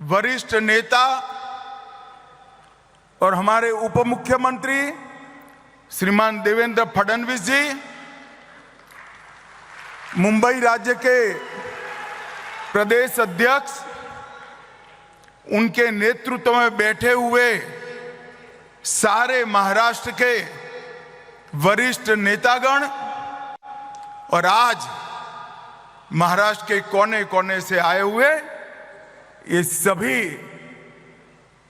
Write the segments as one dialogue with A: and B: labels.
A: वरिष्ठ नेता और हमारे उप मुख्यमंत्री श्रीमान देवेंद्र फडणवीस जी, मुंबई राज्य के प्रदेश अध्यक्ष, उनके नेतृत्व में बैठे हुए सारे महाराष्ट्र के वरिष्ठ नेतागण और आज महाराष्ट्र के कोने कोने से आए हुए ये सभी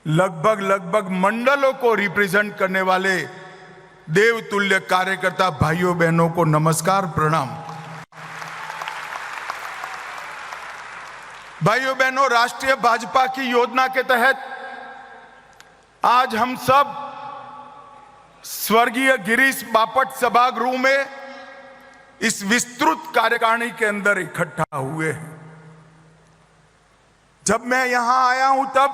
A: लगभग मंडलों को रिप्रेजेंट करने वाले देवतुल्य कार्यकर्ता भाइयों बहनों को नमस्कार, प्रणाम। भाइयों बहनों, राष्ट्रीय भाजपा की योजना के तहत आज हम सब स्वर्गीय गिरीश बापट सभागृह में इस विस्तृत कार्यकारिणी के अंदर इकट्ठा हुए हैं। जब मैं यहां आया हूं तब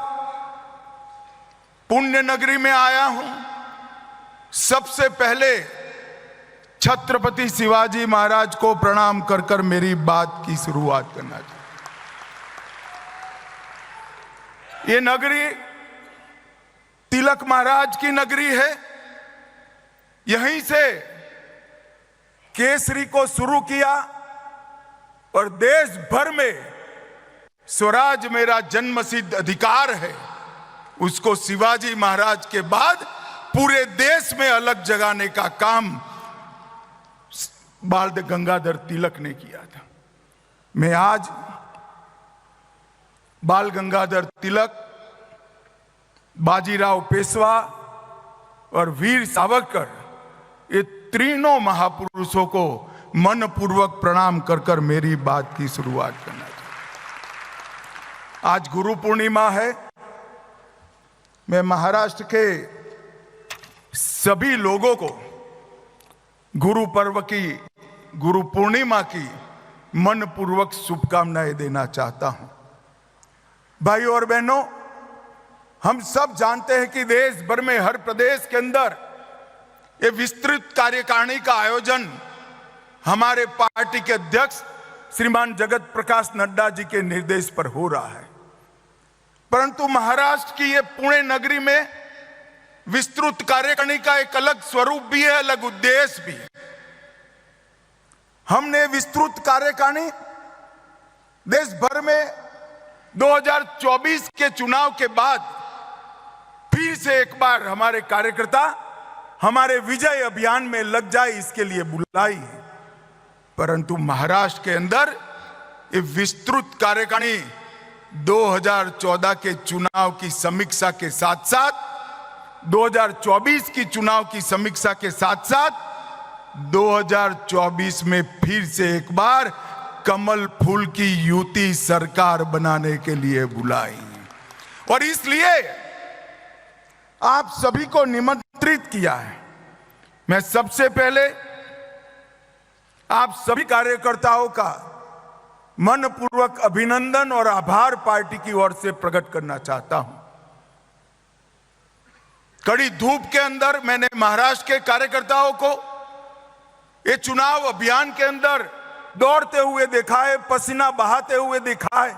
A: पुण्य नगरी में आया हूं। सबसे पहले छत्रपति शिवाजी महाराज को प्रणाम कर कर मेरी बात की शुरुआत करना चाहिए। ये नगरी तिलक महाराज की नगरी है। यहीं से केसरी को शुरू किया और देश भर में स्वराज मेरा जन्मसिद्ध अधिकार है, उसको शिवाजी महाराज के बाद पूरे देश में अलग जगाने का काम बाल गंगाधर तिलक ने किया था। मैं आज बाल गंगाधर तिलक, बाजीराव पेशवा और वीर सावरकर, ये तीनों महापुरुषों को मनपूर्वक प्रणाम कर कर मेरी बात की शुरुआत करना चाहिए। आज गुरु पूर्णिमा है। मैं महाराष्ट्र के सभी लोगों को गुरु पर्व की, गुरु पूर्णिमा की मनपूर्वक शुभकामनाएं देना चाहता हूं। भाइयों और बहनों, हम सब जानते हैं कि देश भर में हर प्रदेश के अंदर ये विस्तृत कार्यकारिणी का आयोजन हमारे पार्टी के अध्यक्ष श्रीमान जगत प्रकाश नड्डा जी के निर्देश पर हो रहा है। परंतु महाराष्ट्र की ये पुणे नगरी में विस्तृत कार्यकारिणी का एक अलग स्वरूप भी है, अलग उद्देश्य भी है। हमने विस्तृत कार्यकारिणी देश भर में 2024 के चुनाव के बाद फिर से एक बार हमारे कार्यकर्ता हमारे विजय अभियान में लग जाए, इसके लिए बुलाई है। परंतु महाराष्ट्र के अंदर ये विस्तृत कार्यकारिणी 2014 के चुनाव की समीक्षा के साथ साथ, 2024 की चुनाव की समीक्षा के साथ साथ 2024 में फिर से एक बार कमल फूल की युति सरकार बनाने के लिए बुलाई। और इसलिए आप सभी को निमंत्रित किया है। मैं सबसे पहले आप सभी कार्यकर्ताओं का मनपूर्वक अभिनंदन और आभार पार्टी की ओर से प्रकट करना चाहता हूं। कड़ी धूप के अंदर मैंने महाराष्ट्र के कार्यकर्ताओं को ये चुनाव अभियान के अंदर दौड़ते हुए देखा है, पसीना बहाते हुए देखा है,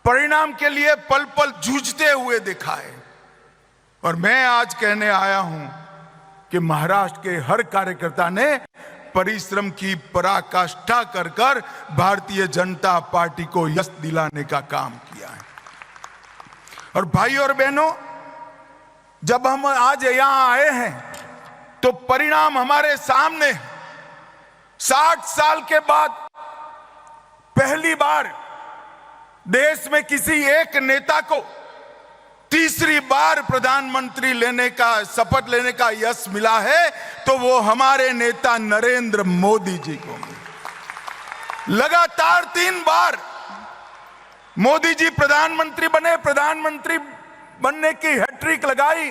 A: परिणाम के लिए पल पल जूझते हुए देखा है। और मैं आज कहने आया हूं कि महाराष्ट्र के हर कार्यकर्ता ने परिश्रम की पराकाष्ठा कर कर भारतीय जनता पार्टी को यश दिलाने का काम किया है। और भाई और बहनों, जब हम आज यहां आए हैं तो परिणाम हमारे सामने। 60 साल के बाद पहली बार देश में किसी एक नेता को तीसरी बार प्रधानमंत्री लेने का, शपथ लेने का यश मिला है, तो वो हमारे नेता नरेंद्र मोदी जी को मिला। लगातार 3 बार मोदी जी प्रधानमंत्री बने, प्रधानमंत्री बनने की हैट्रिक लगाई।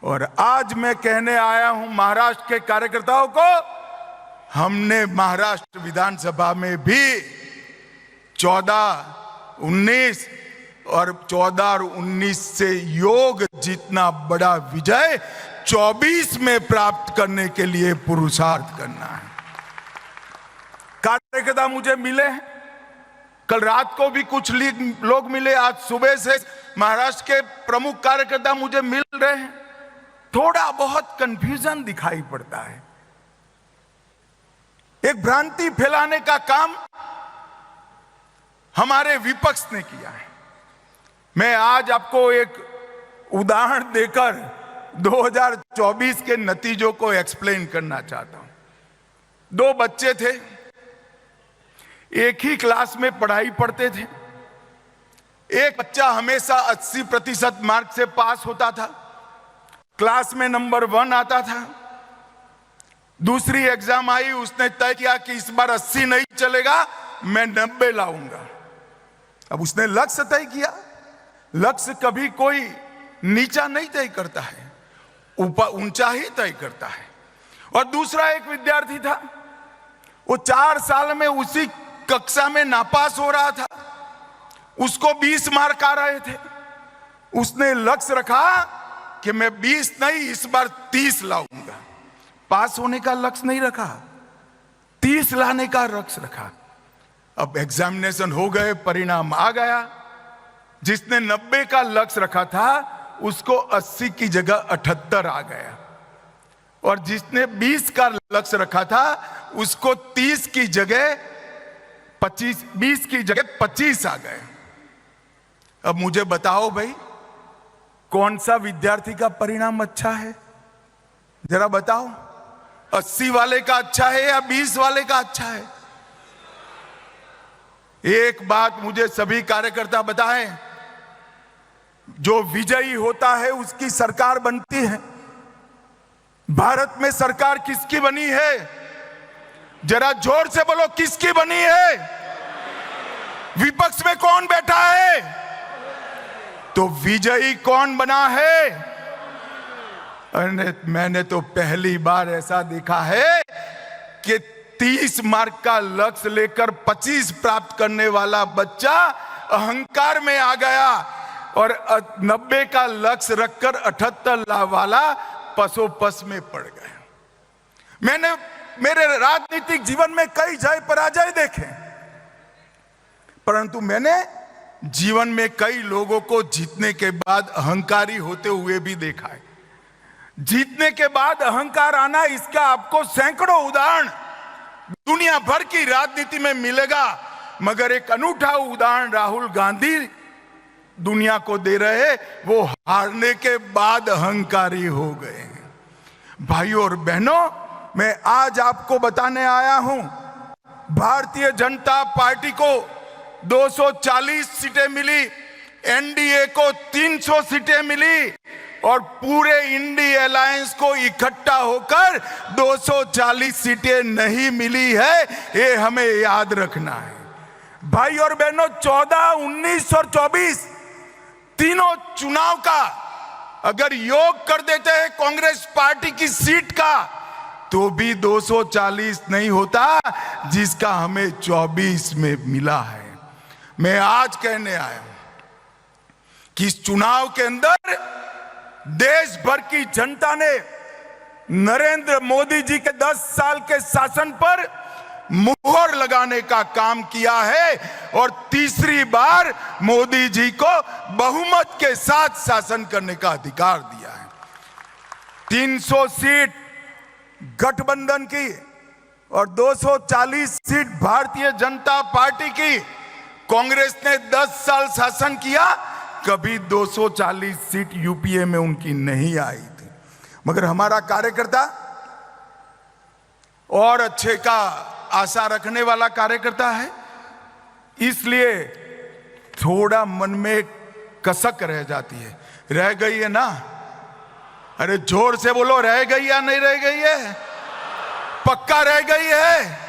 A: और आज मैं कहने आया हूं महाराष्ट्र के कार्यकर्ताओं को, हमने महाराष्ट्र विधानसभा में भी 14, 19 और 14 और 19 से योग जितना बड़ा विजय 24 में प्राप्त करने के लिए पुरुषार्थ करना है। कार्यकर्ता मुझे मिले हैं, कल रात को भी कुछ लोग मिले, आज सुबह से महाराष्ट्र के प्रमुख कार्यकर्ता मुझे मिल रहे हैं। थोड़ा बहुत कंफ्यूजन दिखाई पड़ता है। एक भ्रांति फैलाने का काम हमारे विपक्ष ने किया है। मैं आज आपको एक उदाहरण देकर 2024 के नतीजों को एक्सप्लेन करना चाहता हूं। दो बच्चे थे, एक ही क्लास में पढ़ाई पढ़ते थे। एक बच्चा हमेशा 80% मार्क से पास होता था, क्लास में नंबर 1 आता था। दूसरी एग्जाम आई, उसने तय किया कि इस बार 80 नहीं चलेगा, मैं 90 लाऊंगा। अब उसने लक्ष्य तय किया। लक्ष्य कभी कोई नीचा नहीं तय करता है, ऊंचा ही तय करता है। और दूसरा एक विद्यार्थी था, वो 4 साल में उसी कक्षा में नापास हो रहा था। उसको 20 मार्क आ रहे थे। उसने लक्ष्य रखा कि मैं 20 नहीं, इस बार 30 लाऊंगा। पास होने का लक्ष्य नहीं रखा, 30 लाने का लक्ष्य रखा। अब एग्जामिनेशन हो गए, परिणाम आ गया। जिसने 90 का लक्ष्य रखा था उसको 80 की जगह 78 आ गया, और जिसने 20 का लक्ष्य रखा था उसको 30 की जगह 25, 20 की जगह 25 आ गए। अब मुझे बताओ भाई, कौन सा विद्यार्थी का परिणाम अच्छा है? जरा बताओ, 80 वाले का अच्छा है या 20 वाले का अच्छा है? एक बात मुझे सभी कार्यकर्ता बताएं, जो विजयी होता है उसकी सरकार बनती है। भारत में सरकार किसकी बनी है? जरा जोर से बोलो, किसकी बनी है? विपक्ष में कौन बैठा है? तो विजयी कौन बना है? मैंने तो पहली बार ऐसा देखा है कि 30 मार्क का लक्ष्य लेकर 25 प्राप्त करने वाला बच्चा अहंकार में आ गया, और 90 का लक्ष्य रखकर 78 वाला पसोपस में पड़ गया। मैंने मेरे राजनीतिक जीवन में कई जय पराजय देखे, परंतु मैंने जीवन में कई लोगों को जीतने के बाद अहंकारी होते हुए भी देखा है। जीतने के बाद अहंकार आना, इसका आपको सैकड़ों उदाहरण दुनिया भर की राजनीति में मिलेगा, मगर एक अनूठा उदाहरण राहुल गांधी दुनिया को दे रहे। वो हारने के बाद अहंकारी हो गए हैं। भाइयों और बहनों, मैं आज आपको बताने आया हूं, भारतीय जनता पार्टी को 240 सीटें मिली, एनडीए को 300 सीटें मिली, और पूरे इंडी अलायंस को इकट्ठा होकर 240 सीटें नहीं मिली है। ये हमें याद रखना है। भाई और बहनों, 14, 19 और 24 तीनों चुनाव का अगर योग कर देते हैं कांग्रेस पार्टी की सीट का, तो भी 240 नहीं होता जिसका हमें 24 में मिला है। मैं आज कहने आया हूं कि इस चुनाव के अंदर देश भर की जनता ने नरेंद्र मोदी जी के 10 साल के शासन पर मुहर लगाने का काम किया है, और तीसरी बार मोदी जी को बहुमत के साथ शासन करने का अधिकार दिया है। 300 सीट गठबंधन की और 240 सीट भारतीय जनता पार्टी की। कांग्रेस ने 10 साल शासन किया, कभी 240 सीट यूपीए में उनकी नहीं आई थी। मगर हमारा कार्यकर्ता और अच्छे का आशा रखने वाला कार्यकर्ता है, इसलिए थोड़ा मन में कसक रह जाती है। रह गई है ना? अरे जोर से बोलो, रह गई या नहीं रह गई है? पक्का रह गई है?